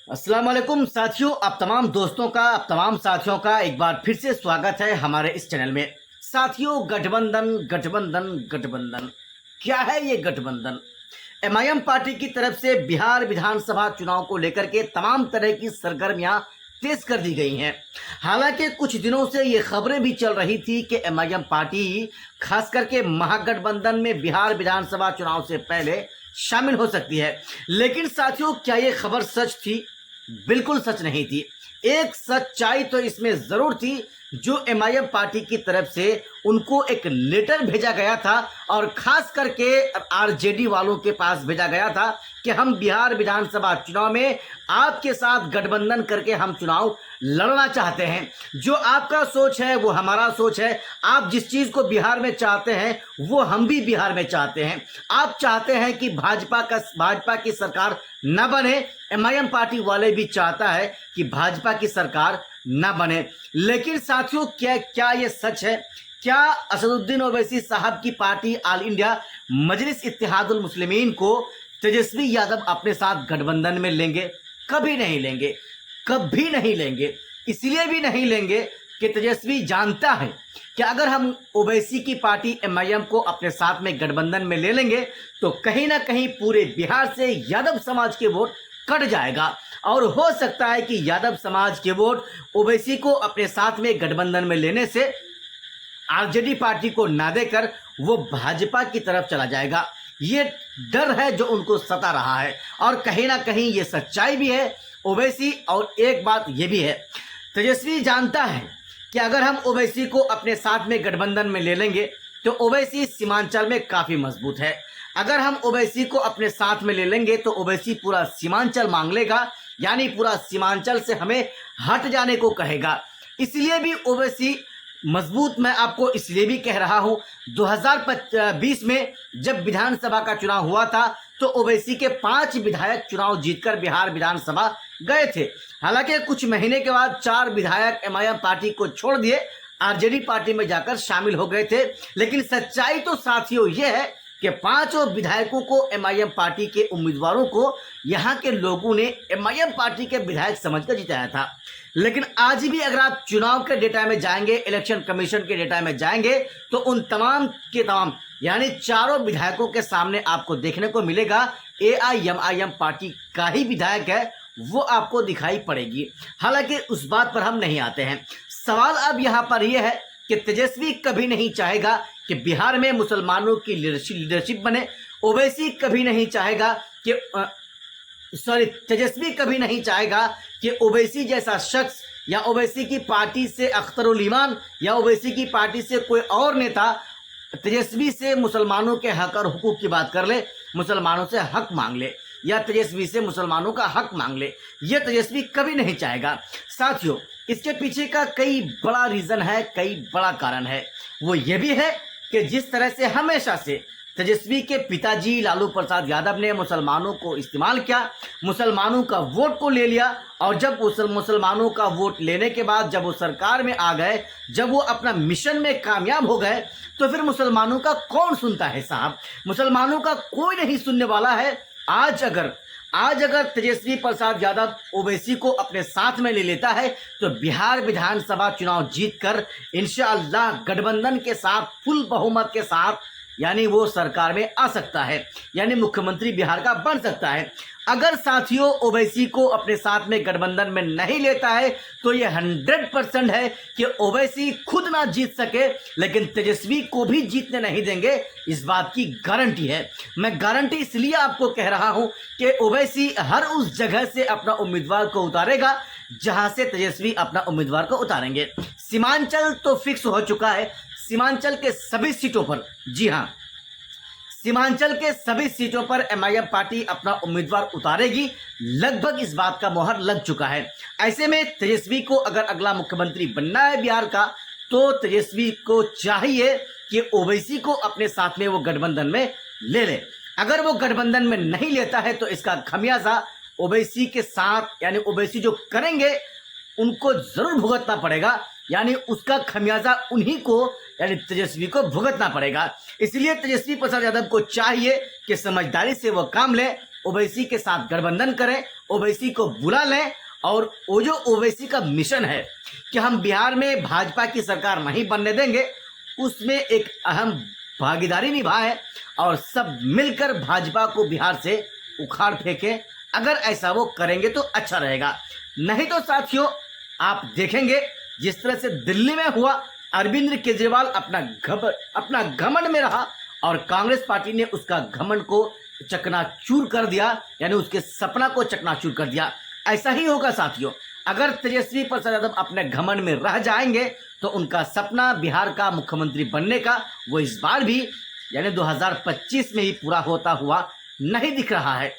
अस्सलाम वालेकुम साथियों, आप तमाम दोस्तों का, आप तमाम साथियों का एक बार फिर से स्वागत है हमारे इस चैनल में। साथियों, गठबंधन गठबंधन गठबंधन, क्या है ये गठबंधन? एमआईएम पार्टी की तरफ से बिहार विधानसभा चुनाव को लेकर के तमाम तरह की सरगर्मियां तेज कर दी गई हैं। हालांकि कुछ दिनों से ये खबरें भी चल रही थी कि एमआईएम पार्टी खास करके महागठबंधन में बिहार विधानसभा चुनाव से पहले शामिल हो सकती है। लेकिन साथियों, क्या ये खबर सच थी? बिल्कुल सच नहीं थी। एक सच्चाई तो इसमें जरूर थी, जो एमआईएम पार्टी की तरफ से उनको एक लेटर भेजा गया था और खास करके आरजेडी वालों के पास भेजा गया था कि हम बिहार विधानसभा चुनाव में आपके साथ गठबंधन करके हम चुनाव लड़ना चाहते हैं। जो आपका सोच है वो हमारा सोच है। आप जिस चीज को बिहार में चाहते हैं वो हम भी बिहार में चाहते हैं। आप चाहते हैं कि भाजपा की सरकार न बने, एमआईएम पार्टी वाले भी चाहता है कि भाजपा की सरकार न बने। लेकिन साथियों, क्या ये सच है? क्या असदुद्दीन ओवैसी साहब की पार्टी ऑल इंडिया मजलिस इत्तेहादुल मुस्लिमीन को तेजस्वी यादव अपने साथ गठबंधन में लेंगे? कभी नहीं लेंगे, कभी नहीं लेंगे। इसलिए भी नहीं लेंगे कि तेजस्वी जानता है कि अगर हम ओवैसी की पार्टी एमआईएम को अपने साथ में गठबंधन में ले लेंगे तो कहीं ना कहीं पूरे बिहार से यादव समाज के वोट कट जाएगा और हो सकता है कि यादव समाज के वोट ओवैसी को अपने साथ में गठबंधन में लेने से आरजेडी पार्टी को ना देकर वो भाजपा की तरफ चला जाएगा। ये डर है जो उनको सता रहा है और कहीं ना कहीं ये सच्चाई भी है ओवैसी। और एक बात ये भी है, तेजस्वी जानता है कि अगर हम ओवैसी को अपने साथ में गठबंधन में ले लेंगे तो ओवैसी सीमांचल में काफी मजबूत है। अगर हम ओवैसी को अपने साथ में ले लेंगे तो ओवैसी पूरा सीमांचल मांग लेगा, यानी पूरा सीमांचल से हमें हट जाने को कहेगा। इसलिए भी ओवैसी मजबूत मैं आपको इसलिए भी कह रहा हूं, 2020 में जब विधानसभा का चुनाव हुआ था तो ओवैसी के 5 विधायक चुनाव जीतकर बिहार विधानसभा गए थे। हालांकि कुछ महीने के बाद 4 विधायक एमआईएम पार्टी को छोड़ दिए, आरजेडी पार्टी में जाकर शामिल हो गए थे। लेकिन सच्चाई तो साथियों ये है कि 5 विधायकों को एमआईएम पार्टी के उम्मीदवारों को यहाँ के लोगों ने एमआईएम पार्टी के विधायक समझकर जिताया था। लेकिन आज भी अगर आप चुनाव के डेटा में जाएंगे, इलेक्शन कमीशन के डेटा में जाएंगे तो उन तमाम के तमाम यानी 4 विधायकों के सामने आपको देखने को मिलेगा एआईएमआईएम पार्टी का ही विधायक है, वो आपको दिखाई पड़ेगी। हालांकि उस बात पर हम नहीं आते हैं। सवाल अब यहाँ पर यह है कि तेजस्वी कभी नहीं चाहेगा कि बिहार में मुसलमानों की लीडरशिप बने। ओवैसी कभी नहीं चाहेगा कि तेजस्वी कभी नहीं चाहेगा कि ओवैसी जैसा शख्स या ओवैसी की पार्टी से अख्तरुल ईमान या ओवैसी की पार्टी से कोई और नेता तेजस्वी से मुसलमानों के हक और हुकूक की बात कर ले, मुसलमानों से हक मांग ले या तेजस्वी से मुसलमानों का हक मांग ले। यह तेजस्वी कभी नहीं चाहेगा। साथियों, इसके पीछे का कई बड़ा रीजन है, कई बड़ा कारण है। वो ये भी है कि जिस तरह से हमेशा से तेजस्वी के पिताजी लालू प्रसाद यादव ने मुसलमानों को इस्तेमाल किया, मुसलमानों का वोट को ले लिया और जब मुसलमानों का वोट लेने के बाद जब वो सरकार में आ गए, जब वो अपना मिशन में कामयाब हो गए तो फिर मुसलमानों का कौन सुनता है साहब? मुसलमानों का कोई नहीं सुनने वाला है। आज अगर तेजस्वी प्रसाद यादव ओवैसी को अपने साथ में ले लेता है तो बिहार विधानसभा चुनाव जीतकर इंशाअल्लाह गठबंधन के साथ फुल बहुमत के साथ यानी वो सरकार में आ सकता है, यानी मुख्यमंत्री बिहार का बन सकता है। अगर साथियों ओवैसी को अपने साथ में गठबंधन में नहीं लेता है तो ये 100% है कि ओवैसी खुद ना जीत सके, लेकिन तेजस्वी को भी जीतने नहीं देंगे, इस बात की गारंटी है। मैं गारंटी इसलिए आपको कह रहा हूं कि ओवैसी हर उस जगह से अपना उम्मीदवार को उतारेगा जहां से तेजस्वी अपना उम्मीदवार को उतारेंगे। सीमांचल तो फिक्स हो चुका है, सीमांचल के सभी सीटों पर, जी हां, सीमांचल के सभी सीटों पर एमआईएम पार्टी अपना उम्मीदवार उतारेगी। लगभग इस बात का मोहर लग चुका है। ऐसे में तेजस्वी को अगर अगला मुख्यमंत्री बनना है बिहार का तो तेजस्वी को चाहिए कि ओवैसी को अपने साथ में वो गठबंधन में ले ले। अगर वो गठबंधन में नहीं लेता है तो इसका खमियाजा ओवैसी के साथ यानी ओवैसी जो करेंगे उनको जरूर भुगतना पड़ेगा, यानी उसका खमियाजा उन्हीं को यानी तेजस्वी को भुगतना पड़ेगा। इसलिए तेजस्वी प्रसाद यादव को चाहिए कि समझदारी से वो काम ले, ओवैसी के साथ गठबंधन करें, ओवैसी को बुला लें और वो जो ओवैसी का मिशन है कि हम बिहार में भाजपा की सरकार नहीं बनने देंगे, उसमें एक अहम भागीदारी निभाएं और सब मिलकर भाजपा को बिहार से उखाड़ फेंकें। अगर ऐसा वो करेंगे तो अच्छा रहेगा। नहीं तो साथियों आप देखेंगे जिस तरह से दिल्ली में हुआ, अरविंद केजरीवाल अपना घमंड में रहा और कांग्रेस पार्टी ने उसका घमंड को चकनाचूर कर दिया, यानी उसके सपना को चकनाचूर कर दिया। ऐसा ही होगा साथियों, अगर तेजस्वी प्रसाद यादव अपने घमंड में रह जाएंगे तो उनका सपना बिहार का मुख्यमंत्री बनने का वो इस बार भी यानी 2025 में ही पूरा होता हुआ नहीं दिख रहा है।